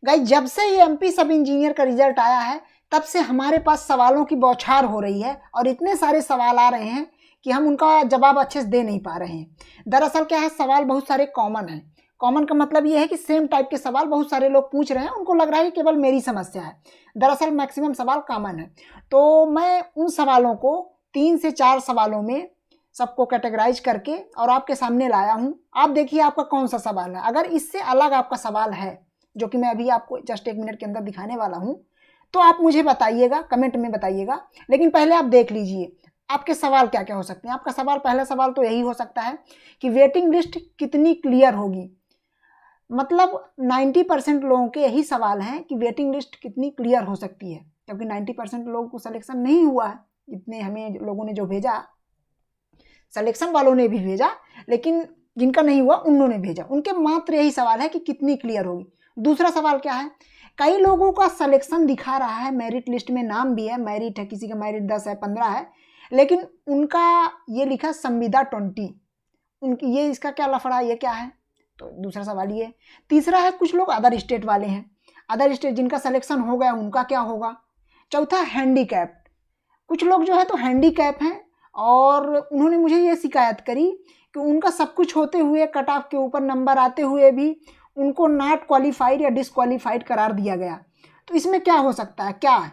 Guys जब से ये एमपी सब इंजीनियर का रिजल्ट आया है तब से हमारे पास सवालों की बौछार हो रही है और इतने सारे सवाल आ रहे हैं कि हम उनका जवाब अच्छे से दे नहीं पा रहे हैं। दरअसल क्या है, सवाल बहुत सारे कॉमन हैं। कॉमन का मतलब ये है कि सेम टाइप के सवाल बहुत सारे लोग पूछ रहे हैं, उनको लग रहा है कि केवल मेरी समस्या है। दरअसल मैक्सिमम सवाल कॉमन है। तो मैं उन सवालों को 3 से 4 सवालों में सबको कैटेगराइज करके और आपके सामने लाया हूं। आप देखिए आपका कौन सा सवाल है। अगर इससे अलग आपका सवाल है, जो कि मैं अभी आपको जस्ट 1 मिनट के अंदर दिखाने वाला हूं, तो आप मुझे बताइएगा, कमेंट में बताइएगा। लेकिन पहले आप देख लीजिए आपके सवाल क्या क्या हो सकते हैं। आपका सवाल, पहला सवाल तो यही हो सकता है कि वेटिंग लिस्ट कितनी क्लियर होगी। मतलब 90% लोगों के यही सवाल हैं कि वेटिंग लिस्ट कितनी क्लियर हो सकती है, क्योंकि 90% लोगों को सिलेक्शन नहीं हुआ है। इतने हमें लोगों ने जो भेजा, सिलेक्शन वालों ने भी भेजा, लेकिन जिनका नहीं हुआ उन्होंने भेजा, उनके मात्र यही सवाल है कि कितनी क्लियर होगी। दूसरा सवाल क्या है, कई लोगों का सिलेक्शन दिखा रहा है, मेरिट लिस्ट में नाम भी है, मेरिट है, किसी का मेरिट 10 है, 15 है, लेकिन उनका ये लिखा संविदा 20। उनकी ये, इसका क्या लफड़ा, ये क्या है? तो दूसरा सवाल ये। तीसरा है, कुछ लोग अदर स्टेट वाले हैं, अदर स्टेट जिनका सिलेक्शन हो गया उनका क्या होगा। चौथा हैंडीकैप, कुछ लोग जो है तो हैंडीकैप हैं और उन्होंने मुझे ये शिकायत करी कि उनका सब कुछ होते हुए, कट ऑफ के ऊपर नंबर आते हुए भी उनको नॉट क्वालिफाइड या डिसक्वालीफाइड करार दिया गया। तो इसमें क्या हो सकता है, क्या है?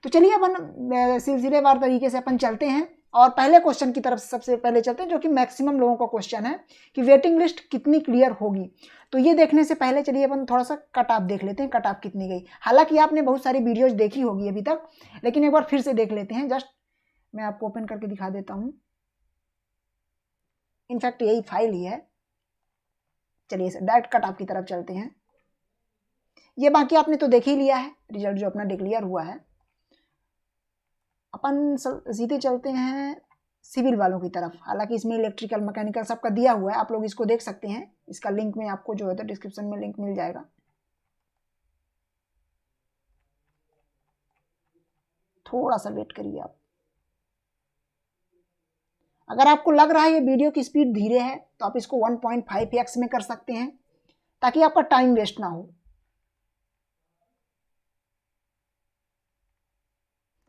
तो चलिए अपन सिलसिलेवार तरीके से अपन चलते हैं और पहले क्वेश्चन की तरफ सबसे पहले चलते हैं, जो कि मैक्सिमम लोगों का क्वेश्चन है कि वेटिंग लिस्ट कितनी क्लियर होगी। तो ये देखने से पहले चलिए अपन थोड़ा सा कट ऑफ देख लेते हैं, कट ऑफ कितनी गई। हालांकि आपने बहुत सारी वीडियोज देखी होगी अभी तक, लेकिन एक बार फिर से देख लेते हैं। जस्ट मैं आपको ओपन करके दिखा देता हूं, इनफैक्ट यही फाइल ही है। चलिए डायरेक्ट कट ऑफ की तरफ चलते हैं। ये बाकी आपने तो देख ही लिया है, रिजल्ट जो अपना डिक्लेयर हुआ है। अपन सीधे चलते हैं सिविल वालों की तरफ। हालांकि इसमें इलेक्ट्रिकल, मैकेनिकल सबका दिया हुआ है, आप लोग इसको देख सकते हैं। इसका लिंक में आपको जो है तो डिस्क्रिप्शन में लिंक मिल जाएगा। थोड़ा सा वेट करिए आप। अगर आपको लग रहा है ये वीडियो की स्पीड धीरे है तो आप इसको 1.5x में कर सकते हैं, ताकि आपका टाइम वेस्ट ना हो।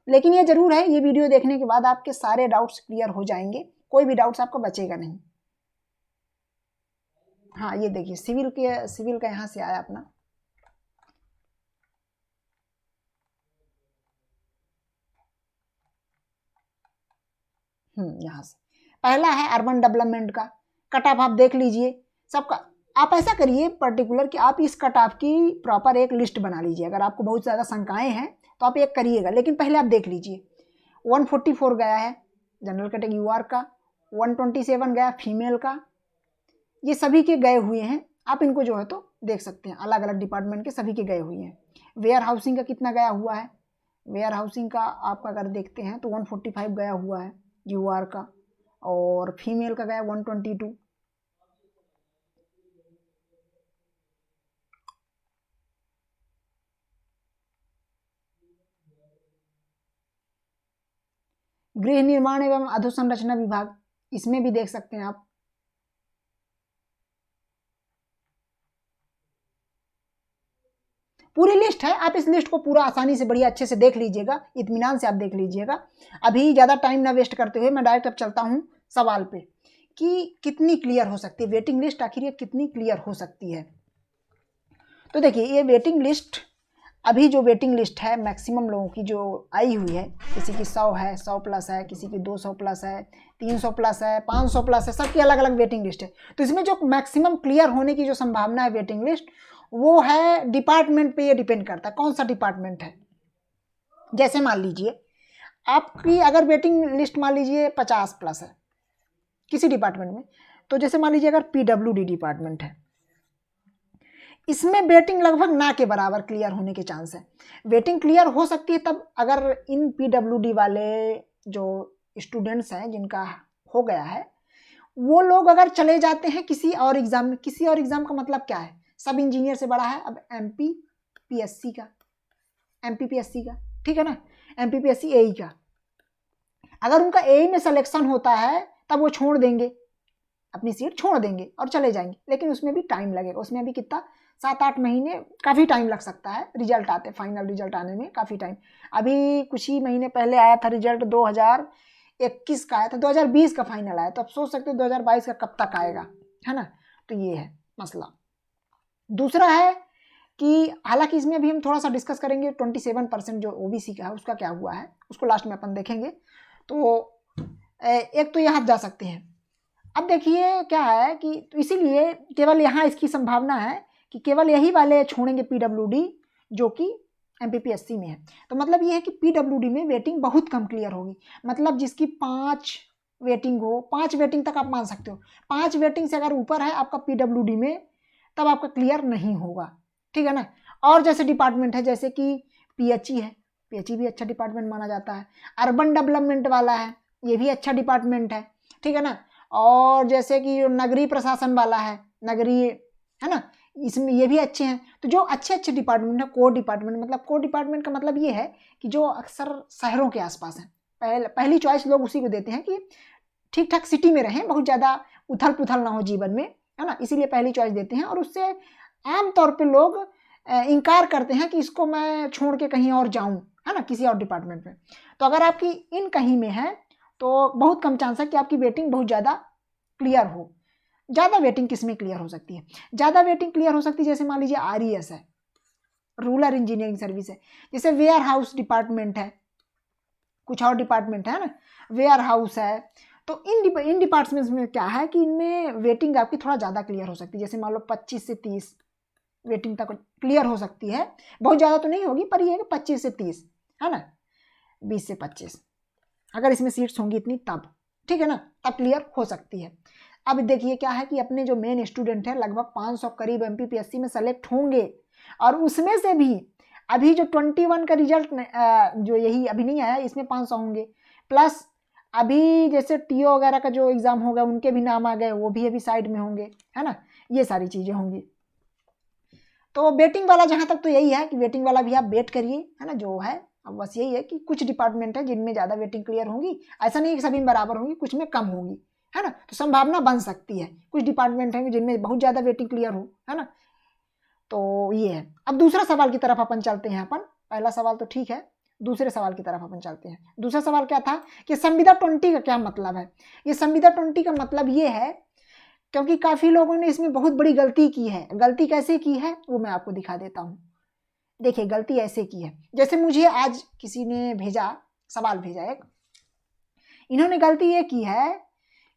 लेकिन ये जरूर है, ये वीडियो देखने के बाद आपके सारे डाउट्स क्लियर हो जाएंगे, कोई भी डाउट्स आपका बचेगा नहीं। हाँ ये देखिए सिविल का यहाँ से आया अपना। यहाँ से पहला है अर्बन डेवलपमेंट का कट ऑफ, आप देख लीजिए सबका। आप ऐसा करिए पर्टिकुलर कि आप इस कट ऑफ की प्रॉपर एक लिस्ट बना लीजिए। अगर आपको बहुत ज़्यादा शंकाएं हैं तो आप एक करिएगा, लेकिन पहले आप देख लीजिए। 144 गया है जनरल कैटेगरी यूआर का, 127 गया फीमेल का, ये सभी के गए हुए हैं। आप इनको जो है तो देख सकते हैं, अलग अलग डिपार्टमेंट के सभी के गए हुए हैं। वेयर हाउसिंग का कितना गया हुआ है, वेयर हाउसिंग का आपका अगर देखते हैं तो 145 गया हुआ है यूआर का, और फीमेल का गया 122। गृह निर्माण एवं अधोसंरचना विभाग, इसमें भी देख सकते हैं आप। पूरी लिस्ट है, आप इस लिस्ट को पूरा आसानी से बढ़िया अच्छे से देख लीजिएगा, इत्मीनान से आप देख लीजिएगा। अभी ज़्यादा टाइम ना वेस्ट करते हुए मैं डायरेक्ट अब चलता हूँ सवाल पे कि कितनी क्लियर हो सकती है वेटिंग लिस्ट, आखिर ये कितनी क्लियर हो सकती है। तो देखिए ये वेटिंग लिस्ट, अभी जो वेटिंग लिस्ट है मैक्सिमम लोगों की जो आई हुई है, किसी की 100 है, 100 प्लस है, किसी की 200 प्लस है, 300 प्लस है, 500 प्लस है, सबकी अलग अलग वेटिंग लिस्ट है। तो इसमें जो मैक्सिमम क्लियर होने की जो संभावना है वेटिंग लिस्ट, वो है डिपार्टमेंट पे ये डिपेंड करता है कौन सा डिपार्टमेंट है। जैसे मान लीजिए आपकी अगर वेटिंग लिस्ट मान लीजिए 50 प्लस है किसी डिपार्टमेंट में, तो जैसे मान लीजिए अगर पीडब्ल्यूडी डिपार्टमेंट है, इसमें वेटिंग लगभग ना के बराबर क्लियर होने के चांस है। वेटिंग क्लियर हो सकती है तब अगर इन पीडब्ल्यूडी वाले जो स्टूडेंट्स हैं जिनका हो गया है, वो लोग अगर चले जाते हैं किसी और एग्जाम में। किसी और एग्जाम का मतलब क्या है, सब इंजीनियर से बड़ा है अब एमपीपीएससी का, ठीक है ना, एमपीपीएससी एई का। अगर उनका एई में सिलेक्शन होता है तब वो छोड़ देंगे, अपनी सीट छोड़ देंगे और चले जाएंगे, लेकिन उसमें भी टाइम लगेगा। उसमें भी कितना, 7-8 महीने काफ़ी टाइम लग सकता है रिजल्ट आते, फाइनल रिजल्ट आने में काफ़ी टाइम। अभी कुछ ही महीने पहले आया था रिजल्ट, 2021 का आया था, 2020 का फाइनल आया, तो आप सोच सकते हो 2022 का कब तक आएगा, है ना। तो ये है मसला। दूसरा है कि हालांकि इसमें भी हम थोड़ा सा डिस्कस करेंगे 27% जो ओबीसी का है उसका क्या हुआ है, उसको लास्ट में अपन देखेंगे। तो एक तो यहाँ जा सकते हैं। अब देखिए क्या है कि तो इसीलिए केवल यहाँ इसकी संभावना है कि केवल यही वाले छोड़ेंगे पीडब्ल्यूडी जो कि एमपीपीएससी में है। तो मतलब ये है कि पीडब्ल्यूडी में वेटिंग बहुत कम क्लियर होगी। मतलब जिसकी 5 वेटिंग हो, 5 वेटिंग तक आप मान सकते हो, 5 वेटिंग से अगर ऊपर है आपका पीडब्ल्यूडी में तब आपका क्लियर नहीं होगा, ठीक है ना। और जैसे डिपार्टमेंट है जैसे कि पीएचई है, पीएचई भी अच्छा डिपार्टमेंट माना जाता है। अर्बन डेवलपमेंट वाला है, ये भी अच्छा डिपार्टमेंट है, ठीक है ना। और जैसे कि नगरीय प्रशासन वाला है, नगरीय, है ना, इसमें ये भी अच्छे हैं। तो जो अच्छे अच्छे डिपार्टमेंट है, कोर डिपार्टमेंट, मतलब कोर डिपार्टमेंट का मतलब ये है कि जो अक्सर शहरों के आसपास है, पहली चॉइस लोग उसी को देते हैं कि ठीक ठाक सिटी में रहें, बहुत ज़्यादा उथल पुथल ना हो जीवन में, है ना, इसीलिए पहली चॉइस देते हैं। और उससे आमतौर पर लोग इनकार करते हैं कि इसको मैं छोड़ के कहीं और जाऊं, है ना, किसी और डिपार्टमेंट में। तो अगर आपकी इन कहीं में है तो बहुत कम चांस है कि आपकी वेटिंग बहुत ज़्यादा क्लियर हो। ज़्यादा वेटिंग किस में क्लियर हो सकती है? ज़्यादा वेटिंग क्लियर हो सकती है जैसे मान लीजिए आरईएस है, रूरल इंजीनियरिंग सर्विस है, जैसे वेयर हाउस डिपार्टमेंट है, कुछ और डिपार्टमेंट है ना, वेयर हाउस है। तो इन डिपार्टमेंट्स में क्या है कि इनमें वेटिंग आपकी थोड़ा ज़्यादा क्लियर हो सकती है। जैसे मान लो 25 से 30 वेटिंग तक क्लियर हो सकती है, बहुत ज़्यादा तो नहीं होगी पर ये है कि 25 से 30, है ना, 20 से 25 अगर इसमें सीट्स होंगी इतनी तब, ठीक है ना, तब क्लियर हो सकती है। अब देखिए क्या है कि अपने जो मेन स्टूडेंट है लगभग 500 करीब एमपीपीएससी में सेलेक्ट होंगे, और उसमें से भी अभी जो 21 का रिजल्ट जो यही अभी नहीं आया, इसमें 500 होंगे, प्लस अभी जैसे टीओ वगैरह का जो एग्ज़ाम होगा उनके भी नाम आ गए, वो भी अभी साइड में होंगे, है ना, ये सारी चीज़ें होंगी। तो वेटिंग वाला जहाँ तक तो यही है कि वेटिंग वाला भी आप वेट करिए, है ना, जो है। अब बस यही है कि कुछ डिपार्टमेंट है जिनमें ज़्यादा वेटिंग क्लियर होंगी, ऐसा नहीं कि सभी में बराबर होंगी, कुछ में कम होंगी, है ना, तो संभावना बन सकती है। कुछ डिपार्टमेंट हैं जिनमें बहुत ज़्यादा वेटिंग क्लियर हो, है ना। तो ये है। अब दूसरा सवाल की तरफ अपन चलते हैं। अपन पहला सवाल तो ठीक है, दूसरे सवाल की तरफ अपन चलते हैं। दूसरा सवाल क्या था कि संविदा 20 का क्या मतलब है? ये संविदा 20 का मतलब ये है क्योंकि काफ़ी लोगों ने इसमें बहुत बड़ी गलती की है। गलती कैसे की है वो मैं आपको दिखा देता हूँ। देखिए गलती ऐसे की है, जैसे मुझे आज किसी ने भेजा, सवाल भेजा एक, इन्होंने गलती ये की है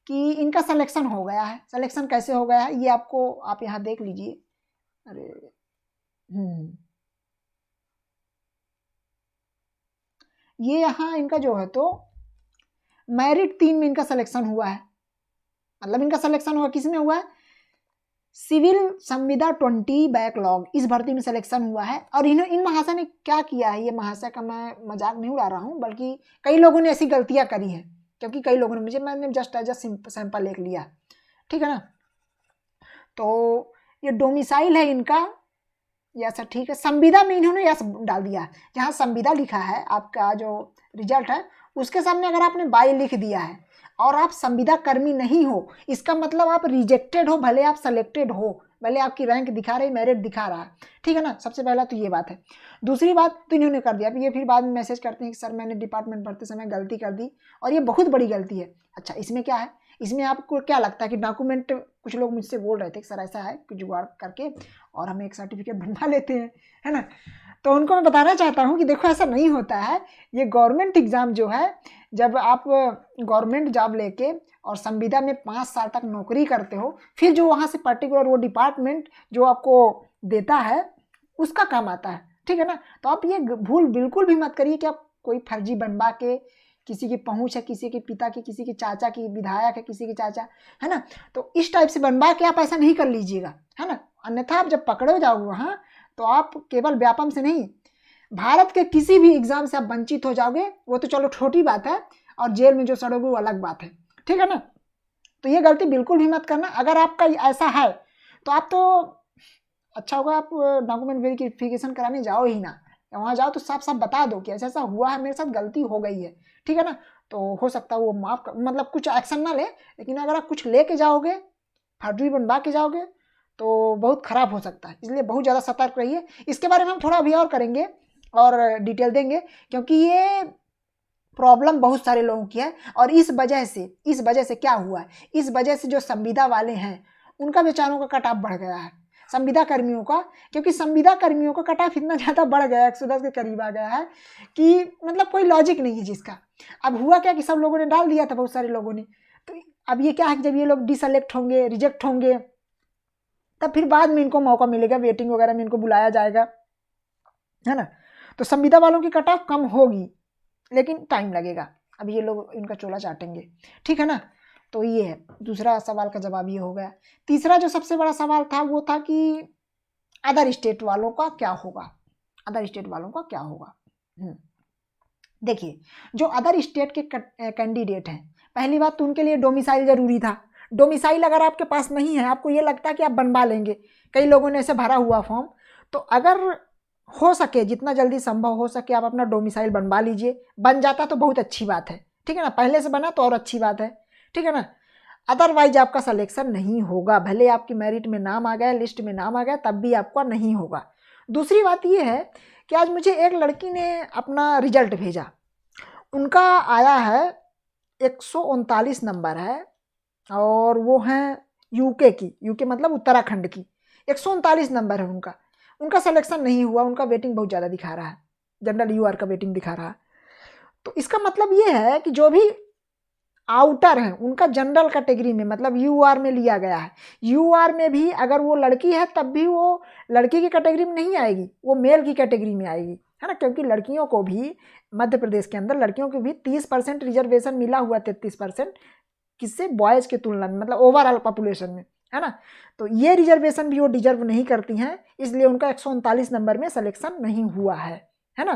कि इनका सिलेक्शन हो गया है। सिलेक्शन कैसे हो गया है ये आपको, आप यहाँ देख लीजिए। अरे ये यहाँ इनका जो है तो मेरिट 3 में इनका सिलेक्शन हुआ है। मतलब इनका सिलेक्शन हुआ, किस में हुआ है? सिविल संविदा 20 बैकलॉग, इस भर्ती में सिलेक्शन हुआ है। और इन महाशय ने क्या किया है, ये महाशय का मैं मजाक नहीं उड़ा रहा हूँ, बल्कि कई लोगों ने ऐसी गलतियाँ करी हैं, क्योंकि कई लोगों ने मैंने जस्ट एज अ सैंपल लिख लिया, ठीक है ना। तो ये डोमिसाइल है इनका, यस ठीक है। संविदा में इन्होंने यस डाल दिया, जहाँ संविदा लिखा है आपका जो रिजल्ट है उसके सामने अगर आपने बाई लिख दिया है और आप संविदा कर्मी नहीं हो, इसका मतलब आप रिजेक्टेड हो, भले आप सेलेक्टेड हो, भले आपकी रैंक दिखा रही, मेरिट दिखा रहा है, ठीक है ना। सबसे पहला तो ये बात है। दूसरी बात तो इन्होंने कर दिया, ये फिर बाद में मैसेज करते हैं कि सर मैंने डिपार्टमेंट भरते समय गलती कर दी, और ये बहुत बड़ी गलती है। अच्छा इसमें क्या है, इसमें आपको क्या लगता है कि डॉक्यूमेंट, कुछ लोग मुझसे बोल रहे थे कि सर ऐसा है कि जुगाड़ करके और हम एक सर्टिफिकेट बनवा लेते हैं, है ना। तो उनको मैं बताना चाहता हूँ कि देखो ऐसा नहीं होता है। ये गवर्नमेंट एग्ज़ाम जो है, जब आप गवर्नमेंट जॉब लेके और संविदा में 5 साल तक नौकरी करते हो, फिर जो वहाँ से पर्टिकुलर वो डिपार्टमेंट जो आपको देता है उसका काम आता है, ठीक है ना। तो आप ये भूल बिल्कुल भी मत करिए कि आप कोई फर्जी बनवा के, किसी की पहुंच है, किसी के पिता की, किसी के चाचा की, विधायक है किसी के चाचा, है ना, तो इस टाइप से बनवा के आप ऐसा नहीं कर लीजिएगा, है ना। अन्यथा आप जब पकड़े जाओगे वहाँ तो आप केवल व्यापम से नहीं, भारत के किसी भी एग्जाम से आप वंचित हो जाओगे, वो तो चलो छोटी बात है, और जेल में जो सड़ोगे वो अलग बात है, ठीक है ना। तो ये गलती बिल्कुल भी मत करना। अगर आपका ऐसा है तो आप तो अच्छा होगा आप डॉक्यूमेंट वेरिफिकेशन कराने जाओ ही ना, वहाँ जाओ तो साफ साफ बता दो कि ऐसा ऐसा हुआ है, मेरे साथ गलती हो गई है, ठीक है ना। तो हो सकता है वो मतलब कुछ एक्शन ना ले, लेकिन अगर आप कुछ लेके जाओगे, फर्जी बनवा के जाओगे, तो बहुत ख़राब हो सकता है, इसलिए बहुत ज़्यादा सतर्क रहिए। इसके बारे में हम थोड़ा अभी और करेंगे और डिटेल देंगे, क्योंकि ये प्रॉब्लम बहुत सारे लोगों की है। और इस वजह से क्या हुआ है, इस वजह से जो संविदा वाले हैं उनका बेचारों का कट ऑफ बढ़ गया है, संविदा कर्मियों का। क्योंकि संविदा कर्मियों का कट ऑफ इतना ज़्यादा बढ़ गया है, 110 के करीब आ गया है कि मतलब कोई लॉजिक नहीं है जिसका। अब हुआ क्या कि सब लोगों ने डाल दिया था, बहुत सारे लोगों ने। तो अब ये क्या है कि जब ये लोग डिसलेक्ट होंगे, रिजेक्ट होंगे, तब फिर बाद में इनको मौका मिलेगा, वेटिंग वगैरह में इनको बुलाया जाएगा, है ना। तो संविदा वालों की कट ऑफ कम होगी, लेकिन टाइम लगेगा। अब ये लोग इनका चोला चाटेंगे, ठीक है ना। तो ये है, दूसरा सवाल का जवाब ये हो गया। तीसरा जो सबसे बड़ा सवाल था वो था कि अदर स्टेट वालों का क्या होगा, अदर स्टेट वालों का क्या होगा। देखिए, जो अदर स्टेट के कैंडिडेट हैं, पहली बात तो उनके लिए डोमिसाइल जरूरी था। डोमिसाइल अगर आपके पास नहीं है, आपको ये लगता है कि आप बनवा लेंगे, कई लोगों ने ऐसे भरा हुआ फॉर्म, तो अगर हो सके, जितना जल्दी संभव हो सके, आप अपना डोमिसाइल बनवा लीजिए। बन जाता तो बहुत अच्छी बात है, ठीक है ना, पहले से बना तो और अच्छी बात है, ठीक है ना। अदरवाइज आपका सिलेक्शन नहीं होगा, भले आपकी मेरिट में नाम आ गया, लिस्ट में नाम आ गया, तब भी आपका नहीं होगा। दूसरी बात ये है कि आज मुझे एक लड़की ने अपना रिजल्ट भेजा, उनका आया है 139 नंबर है, और वो हैं यूके की, यूके मतलब उत्तराखंड की। 139 नंबर है उनका सिलेक्शन नहीं हुआ, उनका वेटिंग बहुत ज़्यादा दिखा रहा है, जनरल यूआर का वेटिंग दिखा रहा है। तो इसका मतलब ये है कि जो भी आउटर है उनका जनरल कैटेगरी में, मतलब यूआर में लिया गया है। यूआर में भी अगर वो लड़की है तब भी वो लड़की की कैटेगरी में नहीं आएगी, वो मेल की कैटेगरी में आएगी, है ना। क्योंकि लड़कियों को भी मध्य प्रदेश के अंदर लड़कियों को भी 30% रिजर्वेशन मिला हुआ, 33% किससे, बॉयज़ की तुलना में, मतलब ओवरऑल पॉपुलेशन में, है ना। तो ये रिजर्वेशन भी वो डिजर्व नहीं करती हैं, इसलिए उनका 139 नंबर में सिलेक्शन नहीं हुआ है ना।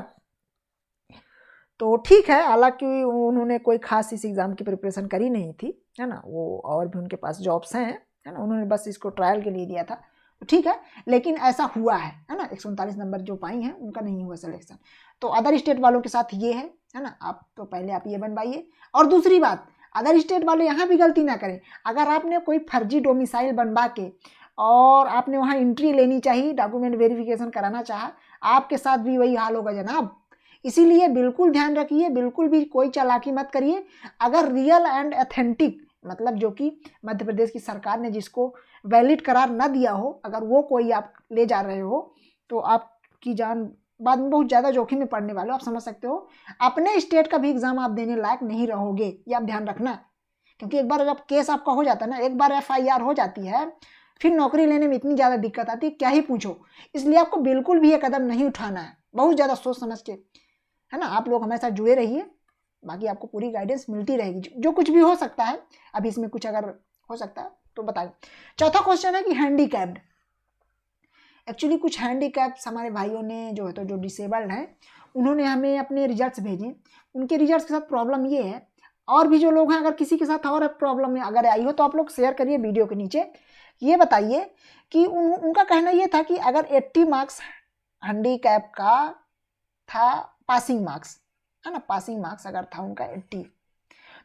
तो ठीक है, हालांकि उन्होंने कोई खास इस एग्ज़ाम की प्रिपरेशन करी नहीं थी, है ना, वो और भी उनके पास जॉब्स हैं, है ना, उन्होंने बस इसको ट्रायल के लिए दिया था, तो ठीक है। लेकिन ऐसा हुआ है ना, 139 नंबर जो पाई हैं उनका नहीं हुआ सिलेक्शन। तो अदर स्टेट वालों के साथ ये है ना। आप तो पहले आप ये बनवाइए। और दूसरी बात, अदर स्टेट वाले यहाँ भी गलती ना करें। अगर आपने कोई फर्जी डोमिसाइल बनवा के और आपने वहाँ एंट्री लेनी चाहिए, डॉक्यूमेंट वेरिफिकेशन कराना चाहा, आपके साथ भी वही हाल होगा जनाब। इसीलिए बिल्कुल ध्यान रखिए, बिल्कुल भी कोई चालाकी मत करिए। अगर रियल एंड ऑथेंटिक, मतलब जो कि मध्य प्रदेश की सरकार ने जिसको वैलिड करार ना दिया हो, अगर वो कोई आप ले जा रहे हो, तो आपकी जान बाद में बहुत ज़्यादा जोखिम में पड़ने वाले हो, आप समझ सकते हो। अपने स्टेट का भी एग्जाम आप देने लायक नहीं रहोगे, ये आप ध्यान रखना। क्योंकि एक बार जब केस आपका हो जाता है ना, एक बार FIR हो जाती है, फिर नौकरी लेने में इतनी ज़्यादा दिक्कत आती है, क्या ही पूछो। इसलिए आपको बिल्कुल भी ये कदम नहीं उठाना है, बहुत ज़्यादा सोच समझ के, है ना। आप लोग हमारे साथ जुड़े रहिए, बाकी आपको पूरी गाइडेंस मिलती रहेगी, जो कुछ भी हो सकता है। अभी इसमें कुछ अगर हो सकता है तो बताइए। चौथा क्वेश्चन है कि हैंडीकैप्ड, एक्चुअली कुछ हैंडीकैप्स हमारे भाइयों ने जो है, तो जो डिसेबल्ड हैं, उन्होंने हमें अपने रिजल्ट्स भेजे। उनके रिजल्ट्स के साथ प्रॉब्लम ये है, और भी जो लोग हैं, अगर किसी के साथ और प्रॉब्लम अगर आई हो तो आप लोग शेयर करिए वीडियो के नीचे। ये बताइए कि उनका कहना ये था कि अगर 80 मार्क्स हैंडीकैप का था, पासिंग मार्क्स, है ना, पासिंग मार्क्स अगर था उनका 80,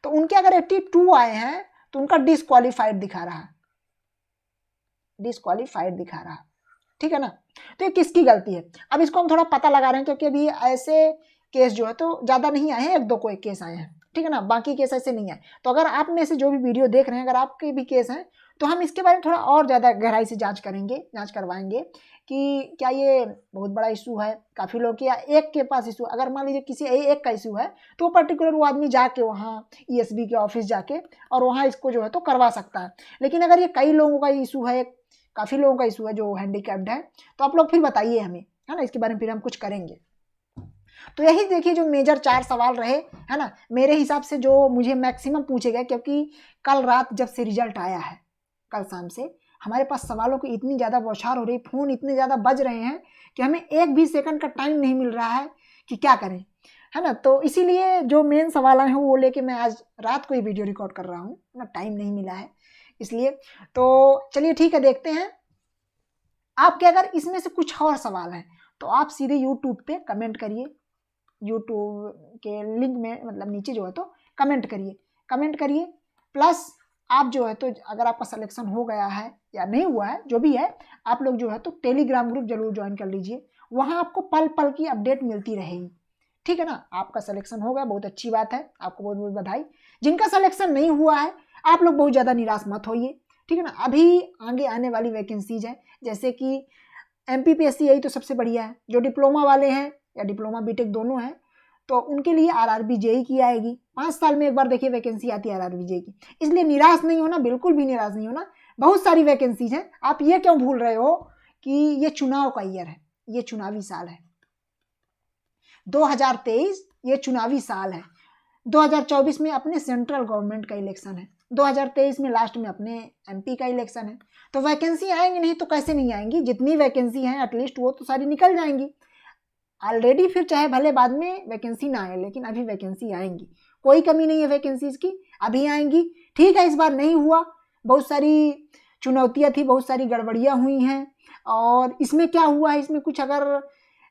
तो उनके अगर 82 आए हैं तो उनका डिसक्वालीफाइड दिखा रहा, डिसक्वालीफाइड दिखा रहा, ठीक है ना। तो ये किसकी गलती है, अब इसको हम थोड़ा पता लगा रहे हैं, क्योंकि अभी ऐसे केस जो है तो ज़्यादा नहीं आए हैं, 1-2 कोई केस आए हैं, ठीक है ना, बाकी केस ऐसे नहीं आए। तो अगर आप में से जो भी वीडियो देख रहे हैं, अगर आपके भी केस हैं, तो हम इसके बारे में थोड़ा और ज़्यादा गहराई से जांच करवाएंगे कि क्या ये बहुत बड़ा इशू है काफ़ी लोग के, या एक के पास इशू। अगर मान लीजिए किसी एक का इशू है, तो पर्टिकुलर वो आदमी जाके वहाँ ESB के ऑफिस जाके और वहाँ इसको जो है तो करवा सकता है। लेकिन अगर ये कई लोगों का इशू है, काफ़ी लोगों का इशू है जो हैंडीकैप्ड है, तो आप लोग फिर बताइए हमें, है ना, इसके बारे में फिर हम कुछ करेंगे। तो यही देखिए जो मेजर 4 सवाल रहे, है ना, मेरे हिसाब से जो मुझे मैक्सिमम पूछे गए, क्योंकि कल रात जब से रिजल्ट आया है, कल शाम से हमारे पास सवालों की इतनी ज़्यादा बौछार हो रही, फ़ोन इतने ज़्यादा बज रहे हैं कि हमें एक भी सेकंड का टाइम नहीं मिल रहा है कि क्या करें, है ना। तो इसीलिए जो मेन सवाल आए हैं वो लेके मैं आज रात को ही वीडियो रिकॉर्ड कर रहा हूँ ना, टाइम नहीं मिला है इसलिए। तो चलिए ठीक है, देखते हैं। आपके अगर इसमें से कुछ और सवाल हैं तो आप सीधे यूट्यूब पे कमेंट करिए, यूट्यूब के लिंक में, मतलब नीचे जो है तो कमेंट करिए, प्लस आप जो है तो अगर आपका सिलेक्शन हो गया है या नहीं हुआ है, जो भी है, आप लोग जो है तो टेलीग्राम ग्रुप जरूर ज्वाइन कर लीजिए, वहाँ आपको पल पल की अपडेट मिलती रहेगी, ठीक है ना। आपका सिलेक्शन हो गया, बहुत अच्छी बात है, आपको बहुत बहुत बधाई। जिनका सिलेक्शन नहीं हुआ है, आप लोग बहुत ज़्यादा निराश मत होइए, ठीक है ना। अभी आगे आने वाली वैकेंसीज है, जैसे कि MPPSC, यही तो सबसे बढ़िया है। जो डिप्लोमा वाले हैं या डिप्लोमा बीटेक दोनों हैं, तो उनके लिए RRB JEE की आएगी, 5 साल में एक बार देखिए वैकेंसी आती है RRB JEE की, इसलिए निराश नहीं होना, बिल्कुल भी निराश नहीं होना, बहुत सारी वैकेंसीज हैं। आप ये क्यों भूल रहे हो कि ये चुनाव का ईयर है, ये चुनावी साल है, 2023 ये चुनावी साल है। 2024 में अपने सेंट्रल गवर्नमेंट का इलेक्शन है, 2023 में लास्ट में अपने MP का इलेक्शन है, तो वैकेंसी आएंगी नहीं तो कैसे नहीं आएंगी, जितनी वैकेंसी हैं एटलीस्ट वो तो सारी निकल जाएंगी ऑलरेडी, फिर चाहे भले बाद में वैकेंसी ना आए, लेकिन अभी वैकेंसी आएंगी, कोई कमी नहीं है वैकेंसीज की, अभी आएंगी। ठीक है, इस बार नहीं हुआ, बहुत सारी चुनौतियां थी, बहुत सारी गड़बड़ियां हुई हैं, और इसमें क्या हुआ है, इसमें कुछ अगर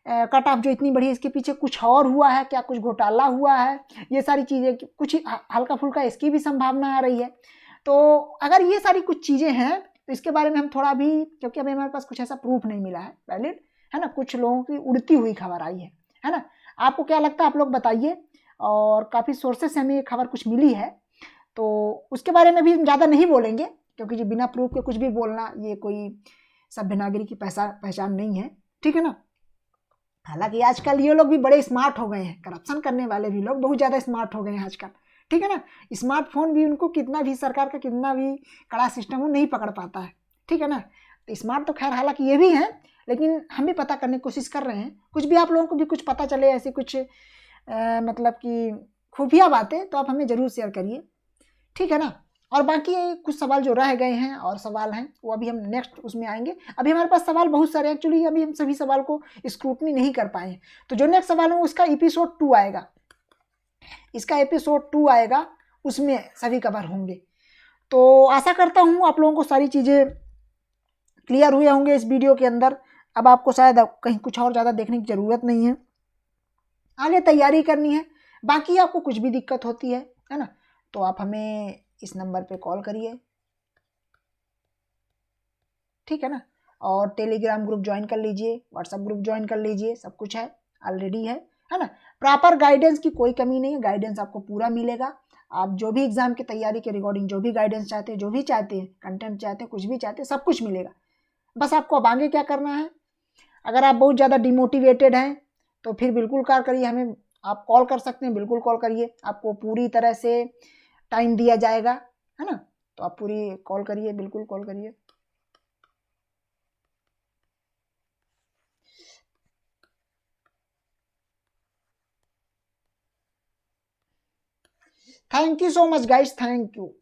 कट ऑफ जो इतनी बड़ी है, इसके पीछे कुछ और हुआ है क्या, कुछ घोटाला हुआ है, ये सारी चीज़ें, कुछ हल्का फुल्का इसकी भी संभावना आ रही है। तो अगर ये सारी कुछ चीज़ें हैं तो इसके बारे में हम थोड़ा भी, क्योंकि अभी हमारे पास कुछ ऐसा प्रूफ नहीं मिला है वैलिड, है ना, कुछ लोगों की उड़ती हुई खबर आई है ना। आपको क्या लगता है, आप लोग बताइए, और काफ़ी सोर्सेस से हमें ये खबर कुछ मिली है, तो उसके बारे में भी हम ज़्यादा नहीं बोलेंगे, क्योंकि जो बिना प्रूफ के कुछ भी बोलना ये कोई सभ्य नागरिक की पहचान नहीं है, ठीक है ना। हालांकि आजकल ये लोग भी बड़े स्मार्ट हो गए हैं, करप्शन करने वाले भी लोग बहुत ज़्यादा स्मार्ट हो गए हैं आजकल, ठीक है ना। स्मार्टफोन भी उनको कितना भी सरकार का कितना भी कड़ा सिस्टम हो नहीं पकड़ पाता है, ठीक है ना। तो स्मार्ट तो खैर हालांकि ये भी हैं, लेकिन हम भी पता करने की कोशिश कर रहे हैं, कुछ भी आप लोगों को भी कुछ पता चले, ऐसी कुछ मतलब कि खुफिया बातें, तो आप हमें ज़रूर शेयर करिए, ठीक है ना। और बाकी कुछ सवाल जो रह गए हैं और सवाल हैं वो अभी हम नेक्स्ट उसमें आएंगे, अभी हमारे पास सवाल बहुत सारे, एक्चुअली अभी हम सभी सवाल को स्क्रूटनी नहीं कर पाए हैं, तो जो नेक्स्ट सवाल है उसका एपिसोड 2 आएगा, इसका एपिसोड 2 आएगा, उसमें सभी कवर होंगे। तो आशा करता हूँ आप लोगों को सारी चीज़ें क्लियर हुए होंगे इस वीडियो के अंदर। अब आपको शायद कहीं कुछ और ज़्यादा देखने की ज़रूरत नहीं है, आगे तैयारी करनी है। बाकी आपको कुछ भी दिक्कत होती है ना, तो आप हमें इस नंबर पे कॉल करिए, ठीक है ना। और टेलीग्राम ग्रुप ज्वाइन कर लीजिए, व्हाट्सएप ग्रुप ज्वाइन कर लीजिए, सब कुछ है ऑलरेडी है ना। प्रॉपर गाइडेंस की कोई कमी नहीं है, गाइडेंस आपको पूरा मिलेगा। आप जो भी एग्जाम की तैयारी के रिगार्डिंग जो भी गाइडेंस चाहते हैं, जो भी चाहते हैं, कंटेंट चाहते हैं, कुछ भी चाहते हैं, सब कुछ मिलेगा। बस आपको अब आगे क्या करना है, अगर आप बहुत ज़्यादा डिमोटिवेटेड हैं तो फिर बिल्कुल कॉल करिए हमें, आप कॉल कर सकते हैं, बिल्कुल कॉल करिए, आपको पूरी तरह से टाइम दिया जाएगा, है ना। तो आप पूरी कॉल करिए, बिल्कुल कॉल करिए। Thank you so much guys, thank you.